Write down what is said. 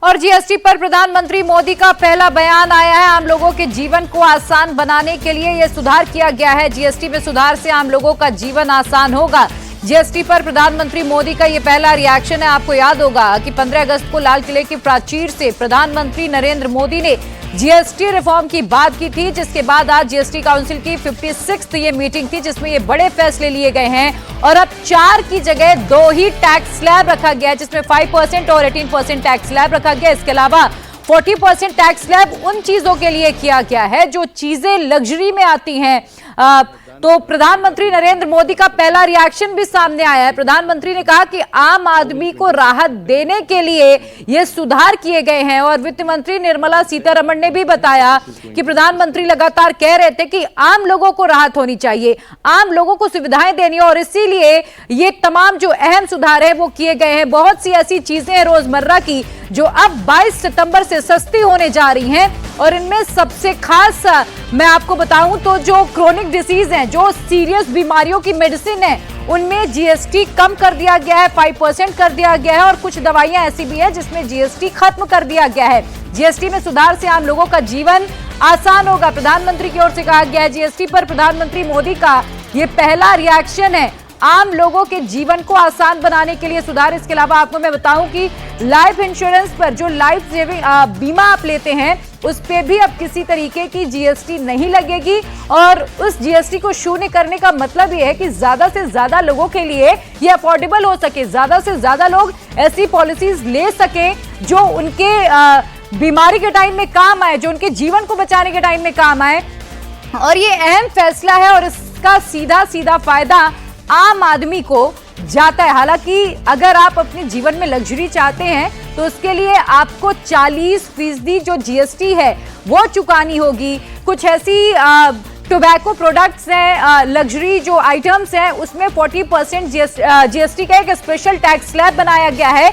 और जीएसटी पर प्रधानमंत्री मोदी का पहला बयान आया है। आम लोगों के जीवन को आसान बनाने के लिए यह सुधार किया गया है। जीएसटी में सुधार से आम लोगों का जीवन आसान होगा। जीएसटी पर प्रधानमंत्री मोदी का यह पहला रिएक्शन है। आपको याद होगा कि 15 अगस्त को लाल किले की प्राचीर से प्रधानमंत्री नरेंद्र मोदी ने जीएसटी रिफॉर्म की बात की थी, जिसके बाद आज जीएसटी काउंसिल की 56th ये मीटिंग थी, जिसमें ये बड़े फैसले लिए गए हैं और अब 4 की जगह 2 ही टैक्स स्लैब रखा गया है, जिसमें 5% और 18% टैक्स स्लैब रखा गया। इसके अलावा 40% टैक्स स्लैब उन चीजों के लिए किया गया है जो चीजें लग्जरी में आती हैं। तो प्रधानमंत्री नरेंद्र मोदी का पहला रिएक्शन भी सामने आया है। प्रधानमंत्री ने कहा कि आम आदमी को राहत देने के लिए ये सुधार किए गए हैं और वित्त मंत्री निर्मला सीतारमण ने भी बताया कि प्रधानमंत्री लगातार कह रहे थे कि आम लोगों को राहत होनी चाहिए, आम लोगों को सुविधाएं देनी है और इसीलिए ये तमाम जो अहम सुधार है वो किए गए हैं। बहुत सी ऐसी चीजें हैं रोजमर्रा की जो अब 22 सितंबर से सस्ती होने जा रही हैं और इनमें सबसे खास मैं आपको बताऊं तो जो क्रोनिक डिसीज हैं, जो सीरियस बीमारियों की मेडिसिन है, उनमें जीएसटी कम कर दिया गया है, 5% कर दिया गया है और कुछ दवाइयां ऐसी भी हैं जिसमें जीएसटी खत्म कर दिया गया है। जीएसटी में सुधार से आम लोगों का जीवन आसान होगा, प्रधानमंत्री की ओर से कहा गया है। जीएसटी पर प्रधानमंत्री मोदी का ये पहला रिएक्शन है। आम लोगों के जीवन को आसान बनाने के लिए सुधार। इसके अलावा आपको मैं बताऊं कि लाइफ इंश्योरेंस पर जो लाइफ सेविंग बीमा आप लेते हैं उस पे भी अब किसी तरीके की जीएसटी नहीं लगेगी और उस जीएसटी को शून्य करने का मतलब ये है कि ज्यादा से ज्यादा लोगों के लिए ये अफोर्डेबल हो सके, ज्यादा से ज्यादा लोग ऐसी पॉलिसीज ले सके जो उनके बीमारी के टाइम में काम आए, जो उनके जीवन को बचाने के टाइम में काम आए। और ये अहम फैसला है और इसका सीधा सीधा फायदा आम आदमी को जाता है। हालांकि अगर आप अपने जीवन में लग्जरी चाहते हैं तो उसके लिए आपको 40% जो जीएसटी है वो चुकानी होगी। कुछ ऐसी टोबैको प्रोडक्ट्स हैं, लग्जरी जो आइटम्स हैं, उसमें 40% जीएसटी का एक स्पेशल टैक्स स्लैब बनाया गया है